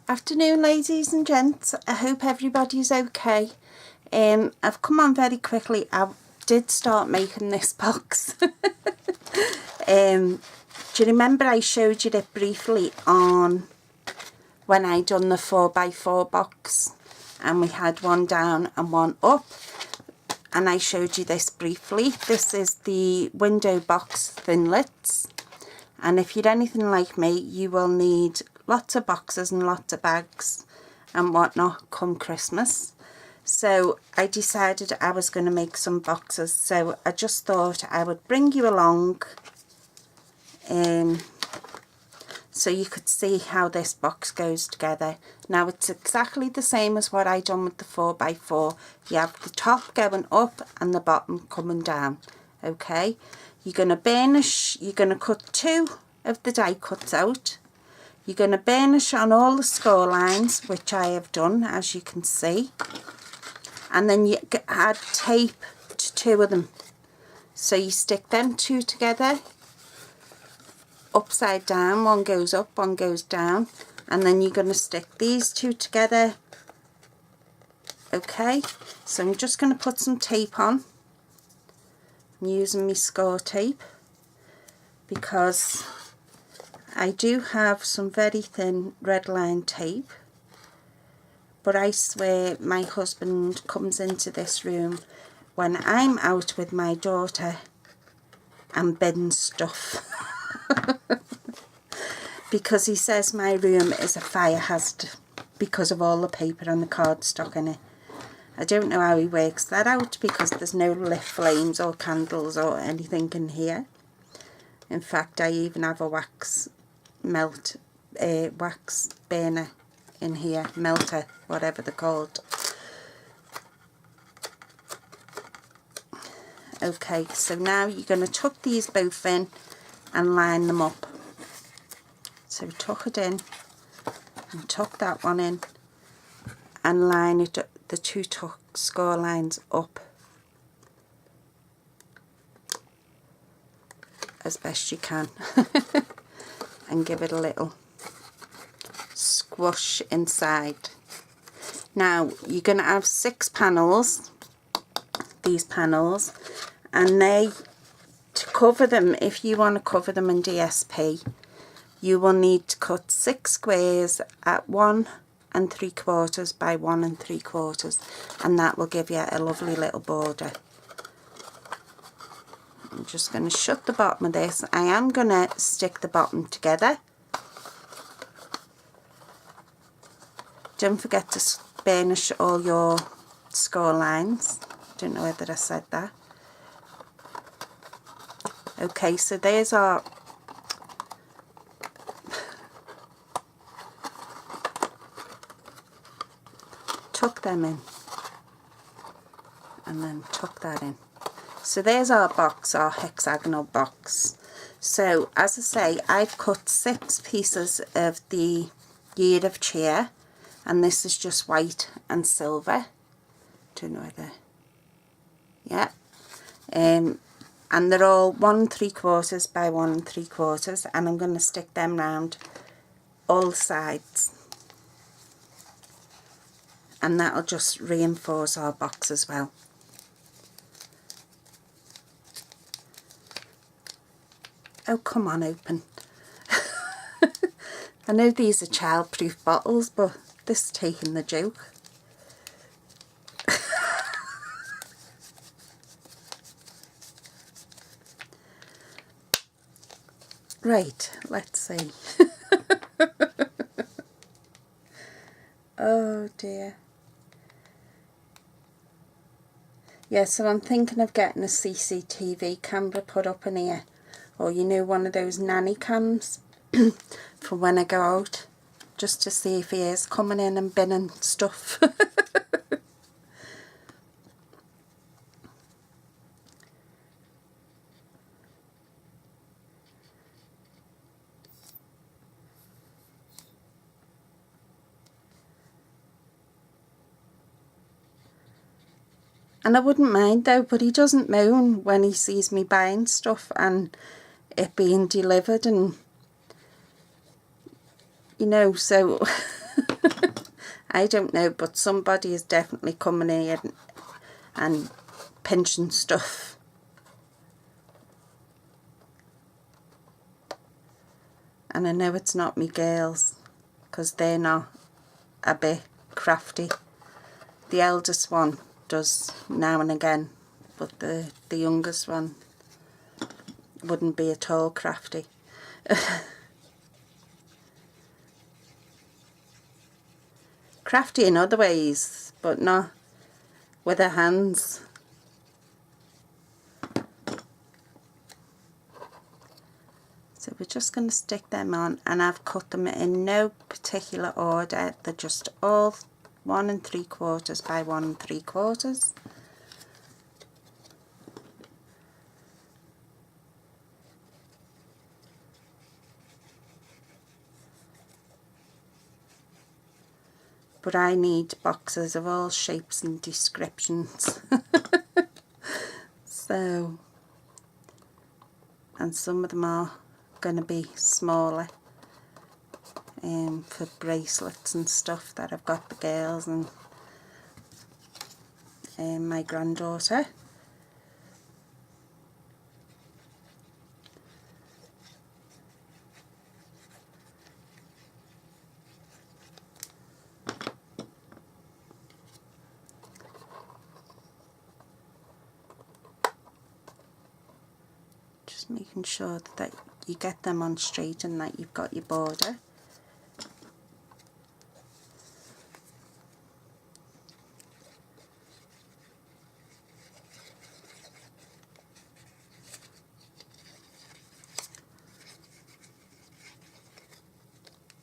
Afternoon, ladies and gents. I hope everybody's okay. I've come on very quickly. I did start making this box. Do you remember I showed you it briefly on when I done the 4x4 box, and we had one down and one up, and I showed you this briefly. This is the window box thinlets, and if you're anything like me, you will need lots of boxes and lots of bags and whatnot come Christmas. So I decided I was going to make some boxes, so I just thought I would bring you along so you could see how this box goes together. Now it's exactly the same as what I done with the 4x4. You have the top going up and the bottom coming down. Okay, you're going to burnish. You're going to cut 2 of the die cuts out. You're going to burnish on all the score lines, which I have done, as you can see. And then you add tape to 2 of them. So you stick them 2 together, upside down. One goes up, one goes down. And then you're going to stick these 2 together. Okay, so I'm just going to put some tape on. I'm using my score tape because I do have some very thin red line tape, but I swear my husband comes into this room when I'm out with my daughter and bins stuff because he says my room is a fire hazard because of all the paper and the cardstock in it. I don't know how he works that out because there's no lit flames or candles or anything in here. In fact, I even have a wax burner in here, melter, whatever they're called. Okay, so now you're going to tuck these both in and line them up. So tuck it in and tuck that one in and line it, the 2 score lines up as best you can. And give it a little squash inside. Now you're going to have 6 panels, these panels, and to cover them, if you want to cover them in DSP, you will need to cut 6 squares at 1 3/4 by 1 3/4, and that will give you a lovely little border. I'm just going to shut the bottom of this. I am going to stick the bottom together. Don't forget to burnish all your score lines. Don't know whether I said that. Okay, so there's our tuck them in and then tuck that in. So there's our box, our hexagonal box. So as I say, I've cut 6 pieces of the Year of Cheer, and this is just white and silver. Don't know whether, yeah. And they're all 1 3/4 by 1 3/4, and I'm going to stick them round all sides. And that'll just reinforce our box as well. Oh, come on, open. I know these are child-proof bottles, but this is taking the joke. Right, let's see. Oh dear. Yeah, so I'm thinking of getting a CCTV camera put up in here. Or, you know, one of those nanny cams for when I go out, just to see if he is coming in and binning stuff. And I wouldn't mind though, but he doesn't moan when he sees me buying stuff and it being delivered, and you know, so I don't know, but somebody is definitely coming in and pinching stuff. And I know it's not me girls, because they're not a bit crafty. The eldest one does now and again, but the youngest one wouldn't be at all crafty. Crafty in other ways, but not with her hands. So we're just going to stick them on, and I've cut them in no particular order. They're just all 1 3/4 by 1 3/4. But I need boxes of all shapes and descriptions. So, and some of them are going to be smaller for bracelets and stuff that I've got the girls and my granddaughter. Just making sure that you get them on straight and that you've got your border.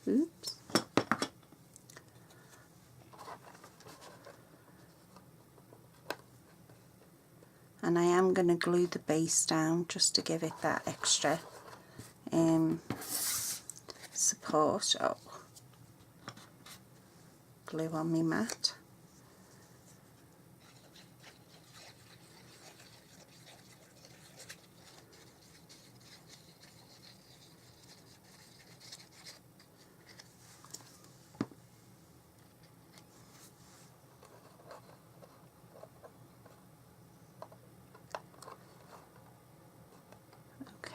Oops. And I am going to glue the base down just to give it that extra support. Oh, glue on my mat.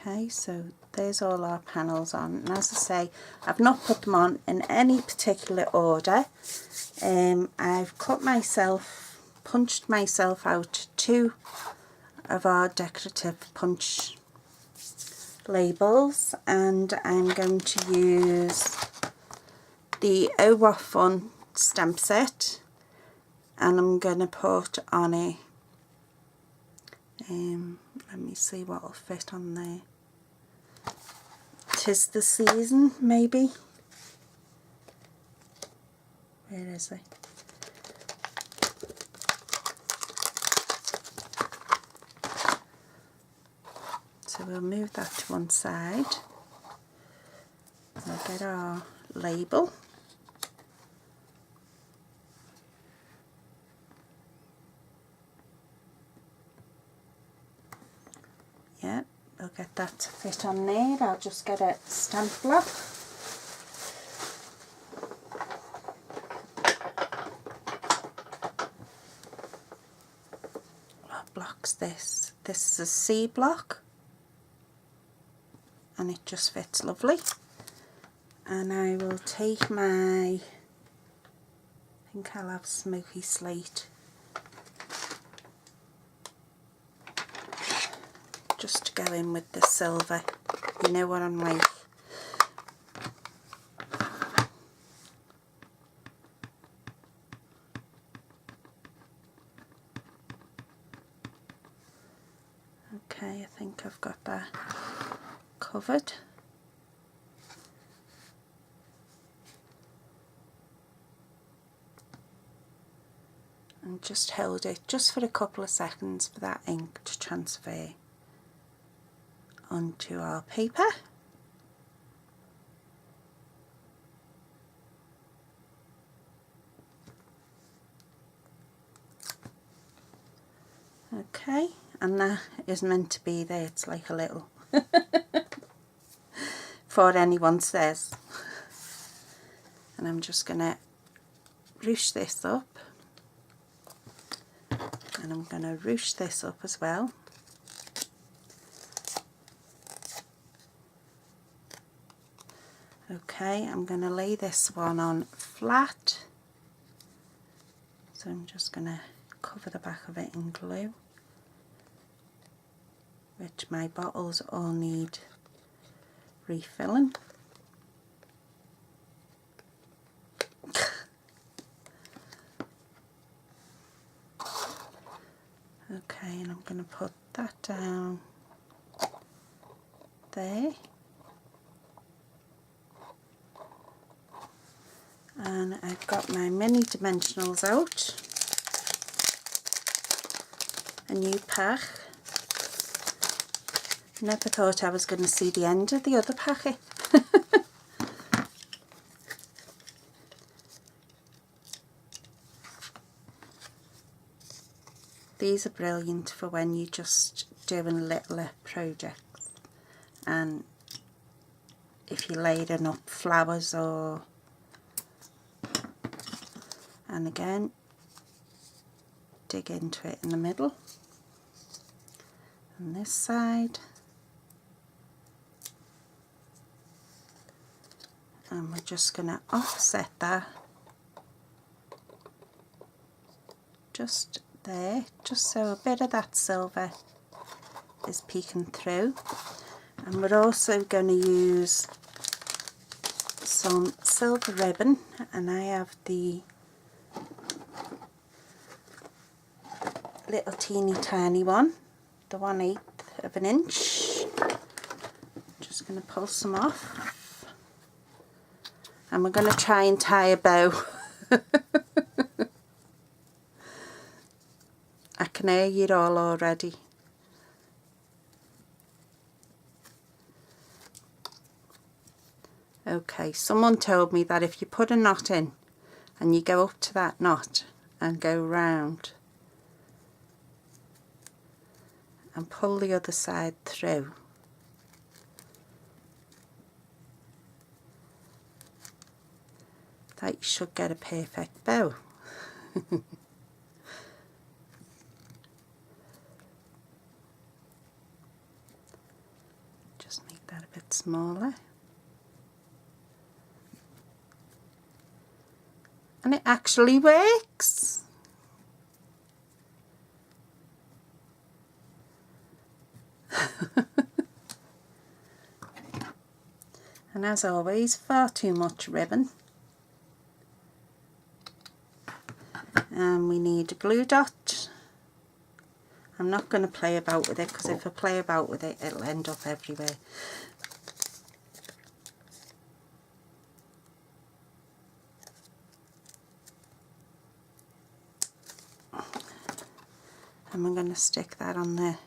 Okay, so there's all our panels on, and as I say, I've not put them on in any particular order. I've punched myself out 2 of our decorative punch labels, and I'm going to use the Oh What Fun stamp set, and I'm going to put on it, let me see what will fit on there. 'Tis the Season, maybe. Where is it? So we'll move that to one side. We'll get our label. Yeah, we'll get that to fit on there. I'll just get a stamp block. What block's this? This is a C block, and it just fits lovely. And I will take my, I think I'll have Smoky Slate, just to go in with the silver. You know what I'm like. Okay, I think I've got that covered. And just hold it just for a couple of seconds for that ink to transfer onto our paper. Okay, and that is meant to be there. It's like a little before anyone says. And I'm just gonna ruche this up, and I'm going to ruche this up as well. Okay, I'm going to lay this one on flat, so I'm just going to cover the back of it in glue, which my bottles all need refilling. Okay, and I'm going to put that down there, and I've got my mini dimensionals out, a new pack. Never thought I was going to see the end of the other packet. These are brilliant for when you're just doing littler projects, and if you're layering up flowers or, and again dig into it in the middle, and this side, and we're just going to offset that just there, just so a bit of that silver is peeking through. And we're also going to use some silver ribbon, and I have the little teeny tiny one, the 1/8 of an inch. Just going to pull some off, and we're going to try and tie a bow. I can hear you all already. Okay, someone told me that if you put a knot in and you go up to that knot and go round and pull the other side through, that you should get a perfect bow. Just make that a bit smaller. And it actually works. And as always, far too much ribbon. And we need a glue dot. I'm not going to play about with it, because if I play about with it, it'll end up everywhere. And I'm going to stick that on there,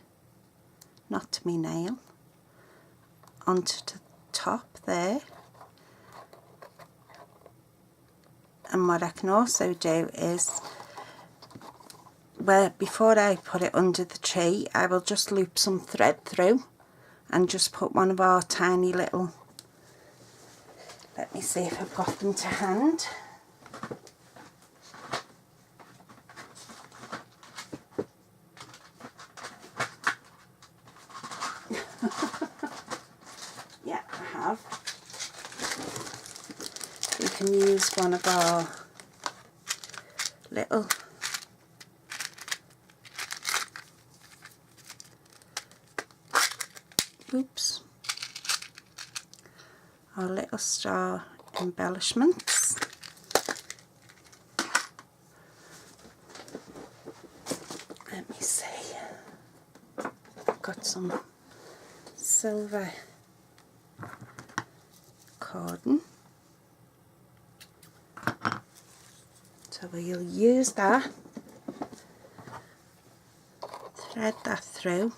not to me nail, onto the top there. And what I can also do is, before I put it under the tree, I will just loop some thread through and just put one of our tiny little, let me see if I've got them to hand. Yeah, I have. You can use one of our little our little star embellishments. Let me see, I've got some silver cordon, so we'll use that, thread that through,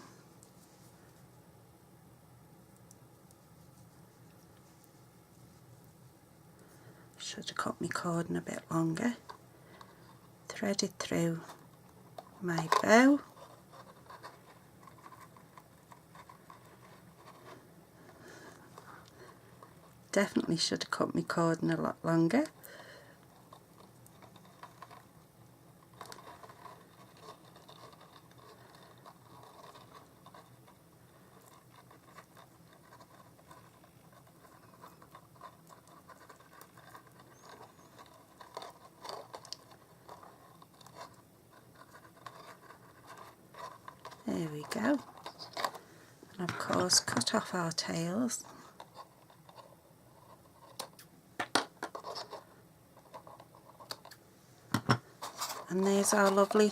should have cut my cordon a bit longer, thread it through my bow, definitely should have cut my cordon a lot longer, There we go. And of course cut off our tails. And there's our lovely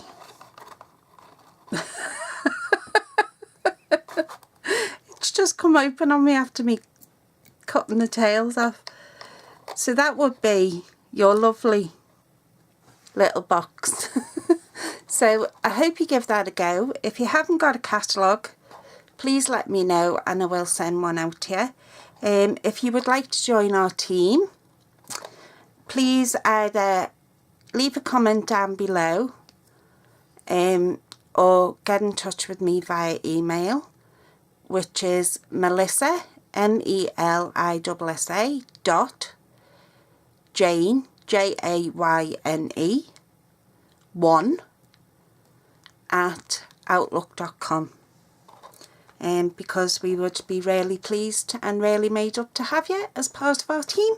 it's just come open on me after me cutting the tails off. So that would be your lovely little box. So I hope you give that a go. If you haven't got a catalogue, please let me know and I will send one out to you. If you would like to join our team, please either leave a comment down below or get in touch with me via email, which is Melissa, MELISSA Jane, JAYNE 1 @outlook.com, because we would be really pleased and really made up to have you as part of our team.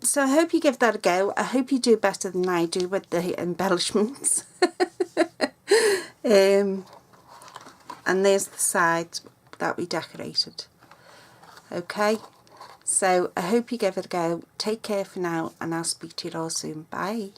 So I hope you give that a go. I hope you do better than I do with the embellishments. And there's the side that we decorated. Okay, so I hope you give it a go. Take care for now and I'll speak to you all soon. Bye.